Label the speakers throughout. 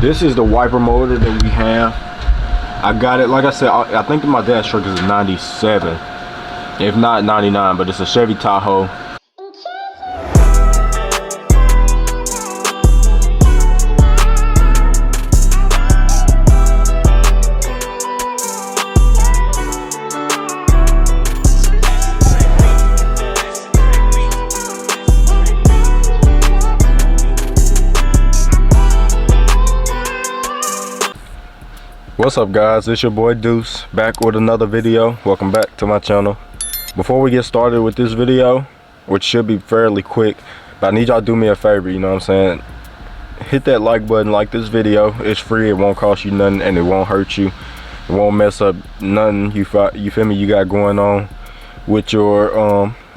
Speaker 1: This is the wiper motor that we have. I got it, like I said, I think my dad's truck is a 97, if not 99, but it's a Chevy Tahoe. What's up guys, it's your boy Deuce, back with another video. Welcome back to my channel. Before we get started with this video, which should be fairly quick, but I need y'all to do me a favor, you know what I'm saying? Hit that like button, like this video. It's free, it won't cost you nothing, and it won't hurt you. It won't mess up nothing you feel me, you got going on with your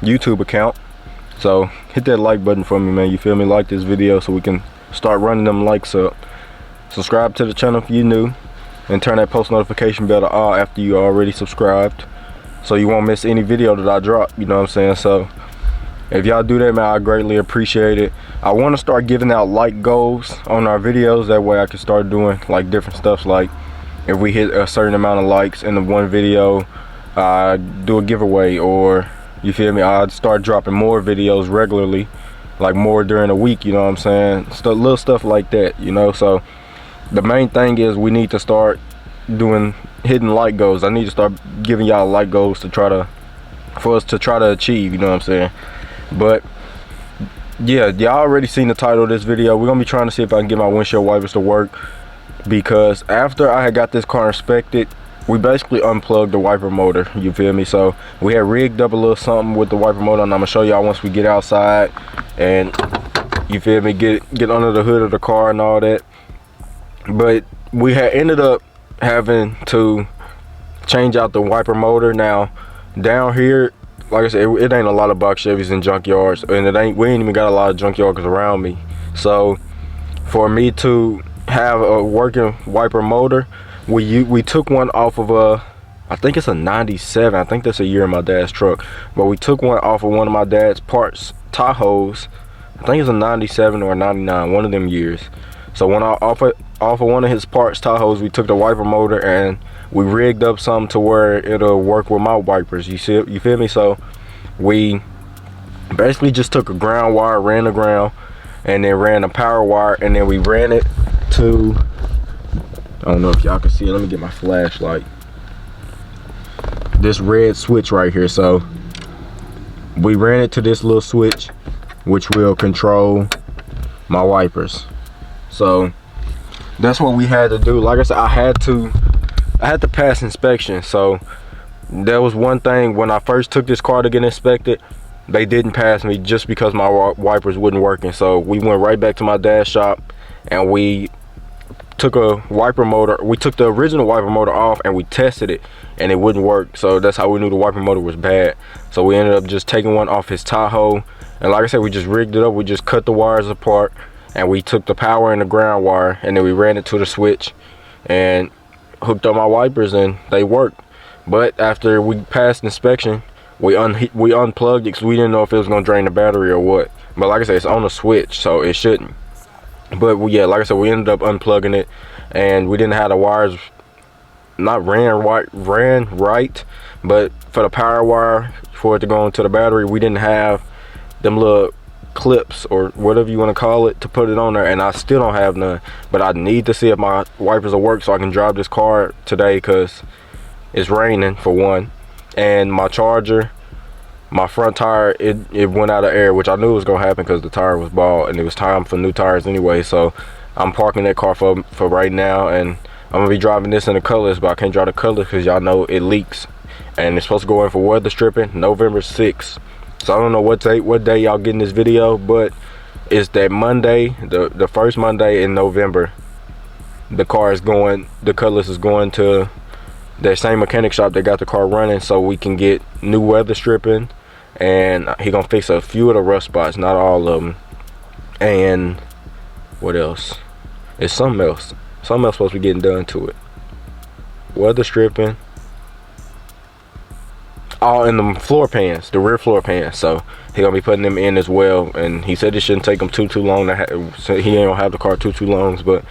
Speaker 1: YouTube account. So hit that like button for me, man, you feel me? Like this video so we can start running them likes up. Subscribe to the channel if you're new, and turn that post notification bell to all after you already subscribed, so you won't miss any video that I drop, you know what I'm saying? So if y'all do that, man, I greatly appreciate it. I want to start giving out like goals on our videos, that way I can start doing like different stuff, like if we hit a certain amount of likes in the one video, do a giveaway, or you feel me, I'd start dropping more videos regularly, like more during the week, you know what I'm saying? Little stuff like that, you know. So the main thing is we need to start hitting like goals. I need to start giving y'all like goals for us to try to achieve, you know what I'm saying? But yeah, y'all already seen the title of this video. We're gonna be trying to see if I can get my windshield wipers to work, because after I had got this car inspected, we basically unplugged the wiper motor, you feel me? So we had rigged up a little something with the wiper motor, and I'm gonna show y'all once we get outside and, you feel me, get under the hood of the car and all that. But we had ended up having to change out the wiper motor. Now down here, like I said, it ain't a lot of box Chevys in junkyards, and we ain't even got a lot of junkyards around me. So for me to have a working wiper motor, we took one off of I think it's a 97. I think that's a year in my dad's truck, but we took one off of one of my dad's parts Tahoes. I think it's a 97 or a 99, one of them years. So when off of one of his parts Tahoes, we took the wiper motor and we rigged up something to where it'll work with my wipers. You feel me? So we basically just took a ground wire, ran the ground, and then ran a power wire, and then we ran it to, I don't know if y'all can see it, let me get my flashlight, this red switch right here. So we ran it to this little switch, which will control my wipers. So that's what we had to do. Like I said, I had to pass inspection. So that was one thing. When I first took this car to get inspected, they didn't pass me just because my wipers wasn't working. So we went right back to my dad's shop and we took a wiper motor. We took the original wiper motor off and we tested it, and it wouldn't work. So that's how we knew the wiper motor was bad. So we ended up just taking one off his Tahoe, and like I said, we just rigged it up. We just cut the wires apart, and we took the power and the ground wire, and then we ran it to the switch and hooked up my wipers, and they worked. But after we passed inspection, we unplugged it because we didn't know if it was going to drain the battery or what. But like I said, it's on the switch, so it shouldn't. But yeah, like I said, we ended up unplugging it, and we didn't have the wires not ran right, but for the power wire, for it to go into the battery, we didn't have them little clips or whatever you want to call it to put it on there, and I still don't have none. But I need to see if my wipers will work so I can drive this car today, because it's raining for one, and my charger, my front tire, it went out of air, which I knew was gonna happen because the tire was bald and it was time for new tires anyway. So I'm parking that car for right now, and I'm gonna be driving this in the colors, but I can't drive the colors because y'all know it leaks, and it's supposed to go in for weather stripping November 6th. So I don't know what day y'all getting this video, but it's that Monday, the first Monday in November. The colors is going to that same mechanic shop that got the car running, so we can get new weather stripping, and he gonna fix a few of the rust spots, not all of them. And what else? It's something else supposed to be getting done to it. Weather stripping, all in the floor pans, the rear floor pans. So he gonna be putting them in as well, and he said it shouldn't take him too long to so he ain't gonna have the car too long. But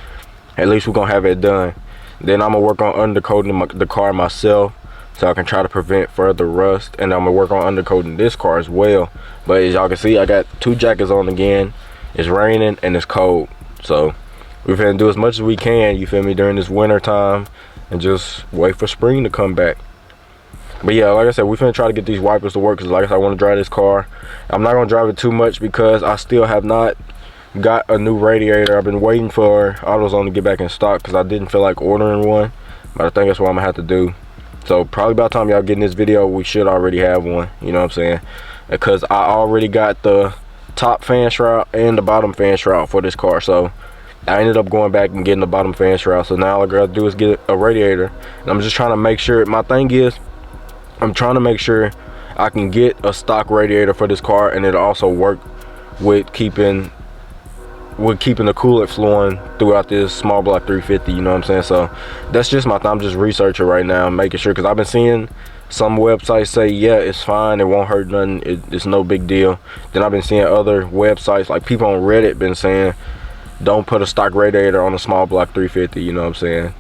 Speaker 1: At least we're gonna have it done. Then I'm gonna work on undercoating the car myself, so I can try to prevent further rust. And I'm gonna work on undercoating this car as well. But as y'all can see, I got 2 jackets on again. It's raining and it's cold, so we're gonna do as much as we can, you feel me, during this winter time, and just wait for spring to come back. But yeah, like I said, we finna try to get these wipers to work, because like I said, I want to drive this car. I'm not gonna drive it too much because I still have not got a new radiator. I've been waiting for AutoZone to get back in stock because I didn't feel like ordering one, but I think that's what I'm gonna have to do. So probably by the time y'all getting this video, we should already have one, you know what I'm saying, because I already got the top fan shroud and the bottom fan shroud for this car. So I ended up going back and getting the bottom fan shroud, so now all I gotta do is get a radiator. And I'm just trying to make sure, my thing is, I'm trying to make sure I can get a stock radiator for this car, and it'll also work with keeping the coolant flowing throughout this small block 350, you know what I'm saying? So that's just my thing. I'm just researching right now, making sure, because I've been seeing some websites say, yeah, it's fine, it won't hurt nothing, it's no big deal. Then I've been seeing other websites, like people on Reddit been saying, don't put a stock radiator on a small block 350, you know what I'm saying?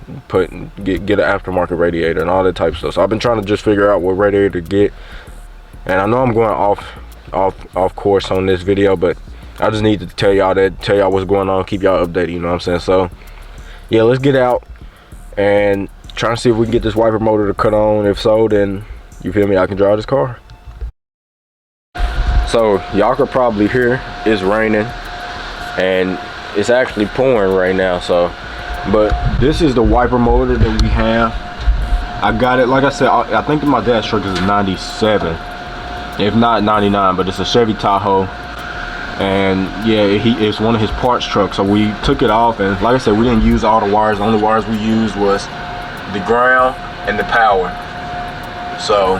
Speaker 1: Get an aftermarket radiator and all that type of stuff. So I've been trying to just figure out what radiator to get. And I know I'm going off course on this video, but I just need to tell y'all what's going on, keep y'all updated, you know what I'm saying? So yeah, let's get out and try to see if we can get this wiper motor to cut on. If so, then you feel me, I can drive this car. So y'all could probably hear it's raining and it's actually pouring right now. So, but this is the wiper motor that we have. I got it, like I said, I think my dad's truck is a 97, if not 99, but it's a Chevy Tahoe. And yeah, it's one of his parts trucks, so we took it off, and like I said, we didn't use all the wires. The only wires we used was the ground and the power. So,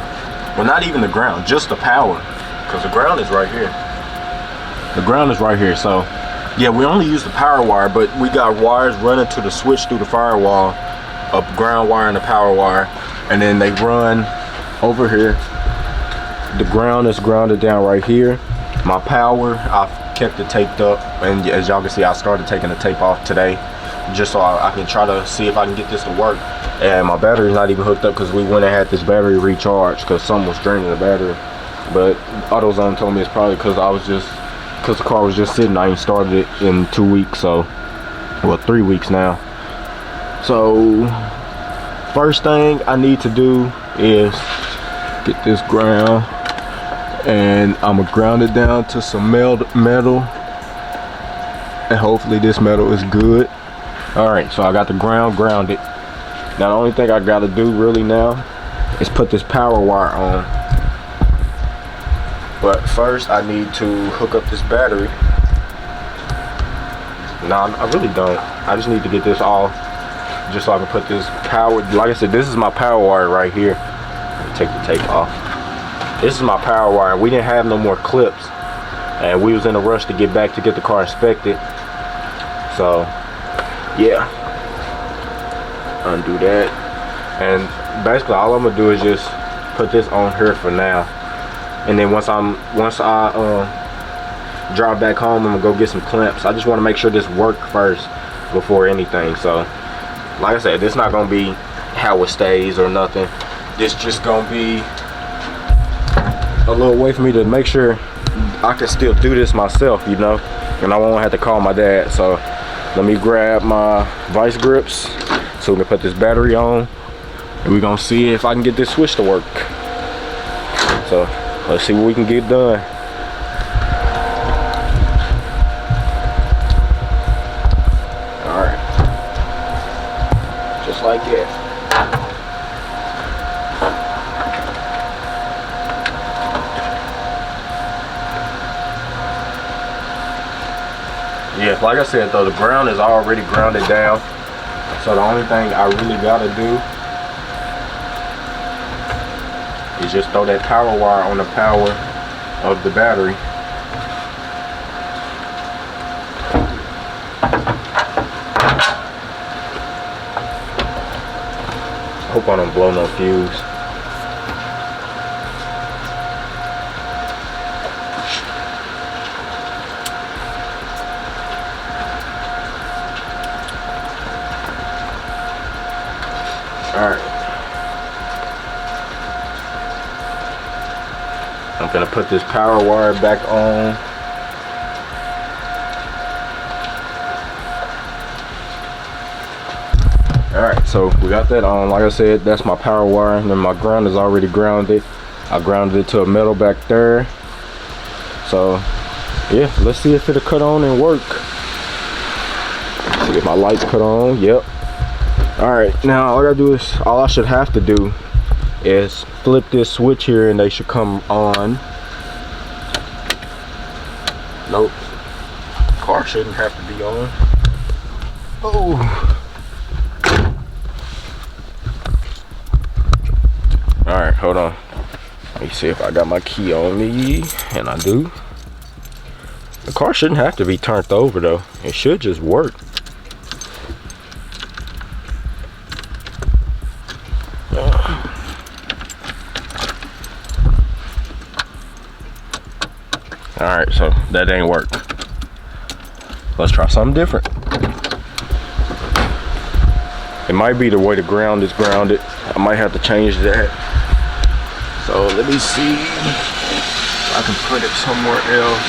Speaker 1: well, not even the ground, just the power, because the ground is right here. The ground is right here. So yeah, we only used the power wire, but we got wires running to the switch through the firewall, a ground wire and a power wire, and then they run over here. The ground is grounded down right here. My power, I've kept it taped up, and as y'all can see, I started taking the tape off today, just so I can try to see if I can get this to work. And my battery's not even hooked up, because we went and had this battery recharged because something was draining the battery. But AutoZone told me it's probably because the car was just sitting. I ain't started it in 2 weeks, so, well, 3 weeks now. So first thing I need to do is get this ground, and I'm gonna ground it down to some metal, and hopefully this metal is good. All right, so I got the ground grounded. Now the only thing I gotta do really now is put this power wire on. But first I need to hook up this battery. No, I really don't. I just need to get this off, just so I can put this power, like I said, this is my power wire right here. Let me take the tape off. This is my power wire. We didn't have no more clips, and we was in a rush to get back to get the car inspected. So yeah, undo that, and basically all I'm gonna do is just put this on here for now, and then once I drive back home, I'm gonna go get some clamps. I just want to make sure this works first before anything. So like I said, this not gonna be how it stays or nothing. This just gonna be a little way for me to make sure I can still do this myself, you know, and I won't have to call my dad. So let me grab my vice grips so we can put this battery on, and we're gonna see if I can get this switch to work. So let's see what we can get done. All right, just like that. Yeah, like I said though, the ground is already grounded down, so the only thing I really gotta do is just throw that power wire on the power of the battery. Hope I don't blow no fuse. Alright. I'm gonna put this power wire back on. Alright, so we got that on. Like I said, that's my power wire, and then my ground is already grounded. I grounded it to a metal back there. So yeah, let's see if it'll cut on and work. Let's get my lights put on. Yep. Alright, now all I gotta do is, all I should have to do is flip this switch here and they should come on. Nope, car shouldn't have to be on. Oh. Alright, hold on. Let me see if I got my key on me, and I do. The car shouldn't have to be turned over though. It should just work. Alright, so that ain't work. Let's try something different. It might be the way the ground is grounded. I might have to change that. So let me see if I can put it somewhere else.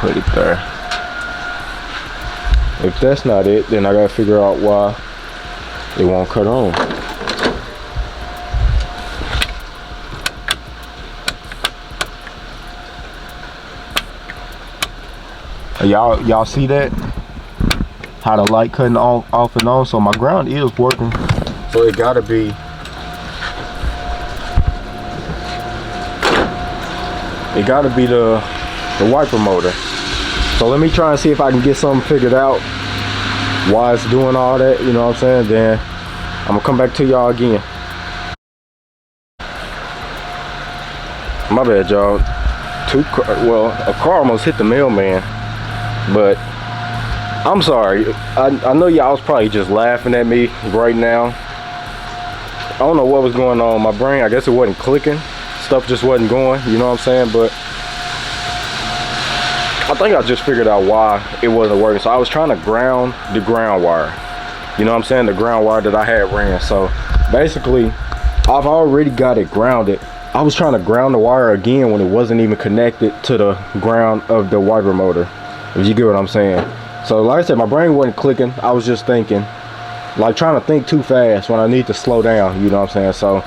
Speaker 1: Put it there. If that's not it, then I gotta figure out why it won't cut on. Y'all see that? How the light cutting off and on? So my ground is working. So it gotta be. It gotta be the wiper motor. So let me try and see if I can get something figured out why it's doing all that, you know what I'm saying? Then I'm gonna come back to y'all again. My bad, y'all. A car almost hit the mailman, but I'm sorry. I know y'all was probably just laughing at me right now. I don't know what was going on in my brain. I guess it wasn't clicking. Stuff just wasn't going, you know what I'm saying? But I think I just figured out why it wasn't working. So I was trying to ground the ground wire. You know what I'm saying? The ground wire that I had ran. So basically, I've already got it grounded. I was trying to ground the wire again when it wasn't even connected to the ground of the wiper motor. If you get what I'm saying. So like I said, my brain wasn't clicking. I was just thinking, like trying to think too fast when I need to slow down, you know what I'm saying? So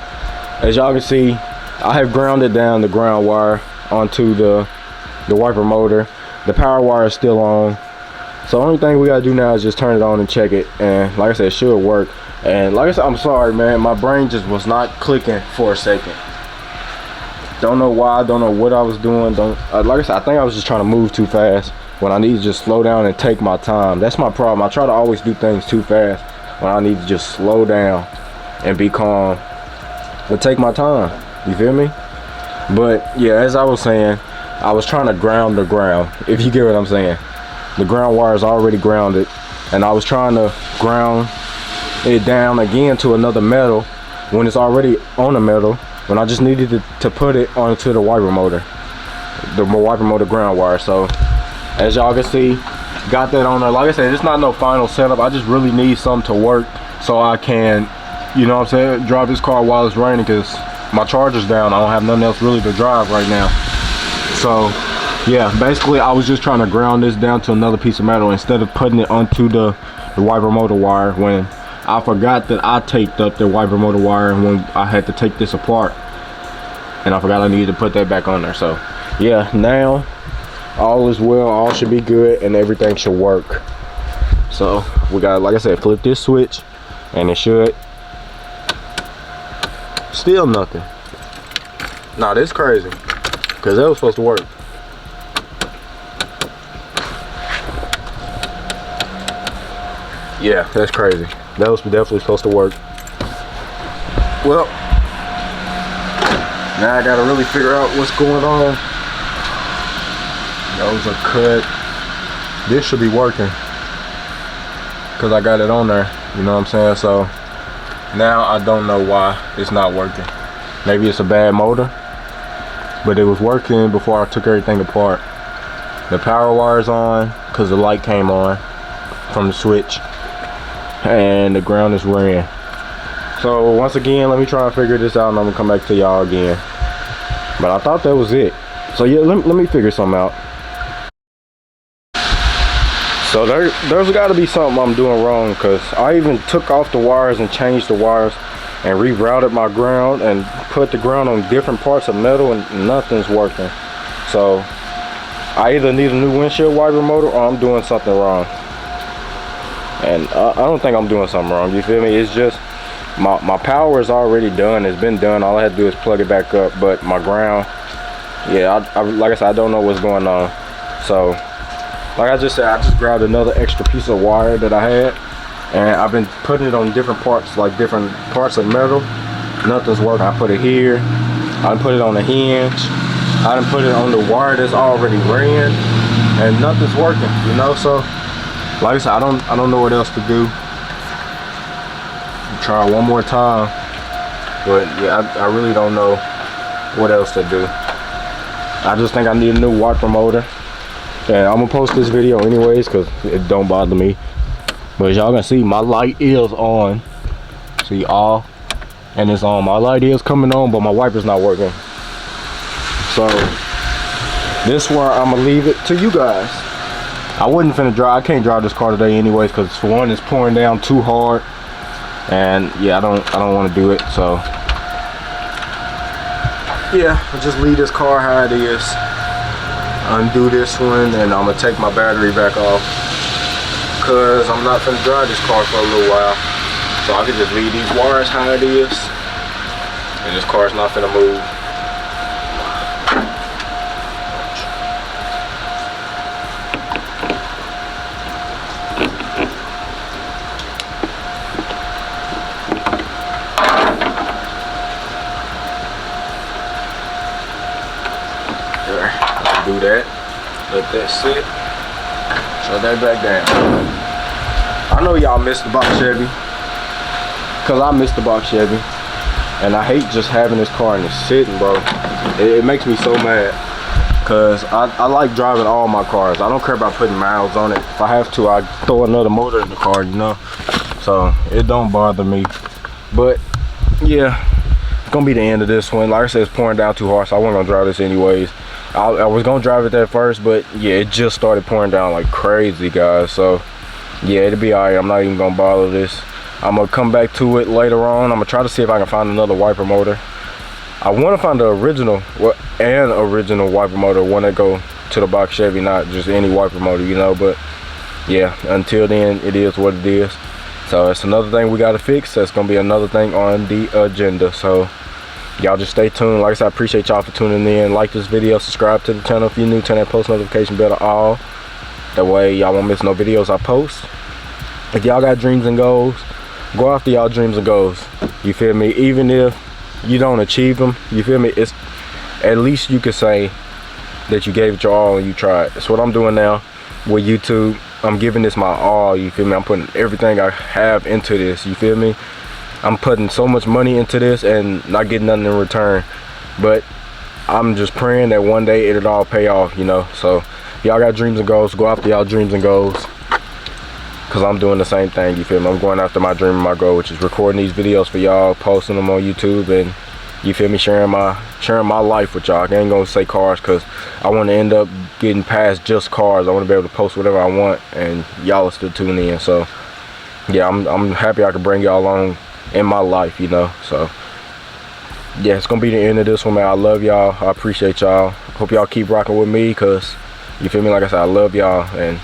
Speaker 1: as y'all can see, I have grounded down the ground wire onto the wiper motor. The power wire is still on. So the only thing we gotta do now is just turn it on and check it. And like I said, it should work. And like I said, I'm sorry, man. My brain just was not clicking for a second. Don't know why, don't know what I was doing. Like I said, I think I was just trying to move too fast when I need to just slow down and take my time. That's my problem. I try to always do things too fast when I need to just slow down and be calm, but take my time. You feel me? But yeah, as I was saying, I was trying to ground the ground, if you get what I'm saying. The ground wire is already grounded, and I was trying to ground it down again to another metal when it's already on the metal, when I just needed to put it onto the wiper motor, the wiper motor ground wire. So as y'all can see, got that on there. Like I said, it's not no final setup. I just really need something to work so I can, you know what I'm saying, drive this car while it's raining, because my charger's down. I don't have nothing else really to drive right now. So yeah, basically I was just trying to ground this down to another piece of metal instead of putting it onto the wiper motor wire, when I forgot that I taped up the wiper motor wire when I had to take this apart, and I forgot I needed to put that back on there. So yeah, now all is well, all should be good, and everything should work. So we got, like I said, flip this switch and it should. Still nothing. Nah, this crazy, because that was supposed to work. Yeah, that's crazy. That was definitely supposed to work. Well, now I gotta really figure out what's going on. That was a cut. This should be working, because I got it on there, you know what I'm saying? So now I don't know why it's not working. Maybe it's a bad motor, but it was working before I took everything apart. The power wire's on because the light came on from the switch, and the ground is ran. So once again, let me try and figure this out, and I'm gonna come back to y'all again. But I thought that was it. So yeah, let me figure something out. So there's got to be something I'm doing wrong, because I even took off the wires and changed the wires and rerouted my ground and put the ground on different parts of metal, and nothing's working. So I either need a new windshield wiper motor or I'm doing something wrong. And I don't think I'm doing something wrong, you feel me? It's just my power is already done. It's been done. All I had to do is plug it back up. But my ground, yeah, like I said, I don't know what's going on. So like I just said, I just grabbed another extra piece of wire that I had, and I've been putting it on different parts, like different parts of metal. Nothing's working. I put it here, I put it on the hinge, I done put it on the wire that's already ran, and nothing's working, you know. So like I said, I don't know what else to do. Try one more time, but yeah, I really don't know what else to do. I just think I need a new wiper motor, and I'm gonna post this video anyways because it don't bother me. But as y'all can see, my light is on. See, all, and it's on. My light is coming on, but my wiper's not working. So this one, I'm gonna leave it to you guys. I wasn't finna drive. I can't drive this car today anyways, because for one, it's pouring down too hard, and yeah, I don't want to do it. So yeah, I'll just leave this car how it is, undo this one, and I'm gonna take my battery back off, because I'm not finna drive this car for a little while. So I can just leave these wires how it is, and this car's not finna move. Do that, let that sit, shut that back down. I know y'all missed the box Chevy, because I missed the box Chevy, and I hate just having this car and it's sitting, bro. It makes me so mad, because I like driving all my cars. I don't care about putting miles on it. If I have to, I throw another motor in the car, you know. So it don't bother me. But yeah, it's gonna be the end of this one. Like I said, it's pouring down too hard, so I wasn't gonna drive this anyways. I was gonna drive it there first, but yeah, it just started pouring down like crazy, guys. So yeah, it'll be alright. I'm not even gonna bother this. I'm gonna come back to it later on. I'm gonna try to see if I can find another wiper motor. I want to find the original wiper motor when I go to the box Chevy, not just any wiper motor, you know. But yeah, until then, it is what it is. So it's another thing we gotta fix. That's gonna be another thing on the agenda. So y'all just stay tuned. Like I said, I appreciate y'all for tuning in. Like this video, subscribe to the channel if you're new, turn that post notification bell to all. That way y'all won't miss no videos I post. If y'all got dreams and goals, go after y'all dreams and goals. You feel me? Even if you don't achieve them, you feel me? It's at least you could say that you gave it your all and you tried. That's what I'm doing now with YouTube. I'm giving this my all, you feel me? I'm putting everything I have into this, you feel me? I'm putting so much money into this and not getting nothing in return, but I'm just praying that one day it'll all pay off, you know. So y'all got dreams and goals, go after y'all dreams and goals, because I'm doing the same thing, you feel me? I'm going after my dream and my goal, which is recording these videos for y'all, posting them on YouTube, and you feel me, sharing my life with y'all. I ain't gonna say cars, because I want to end up getting past just cars. I want to be able to post whatever I want, and y'all will still tune in. So yeah, I'm happy I could bring y'all along in my life, you know. So yeah, it's gonna be the end of this one, man. I love y'all. I appreciate y'all. Hope y'all keep rocking with me, because you feel me, like I said, I love y'all, and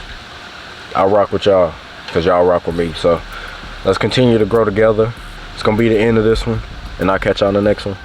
Speaker 1: I rock with y'all because y'all rock with me. So let's continue to grow together. It's gonna be the end of this one, and I'll catch y'all on the next one.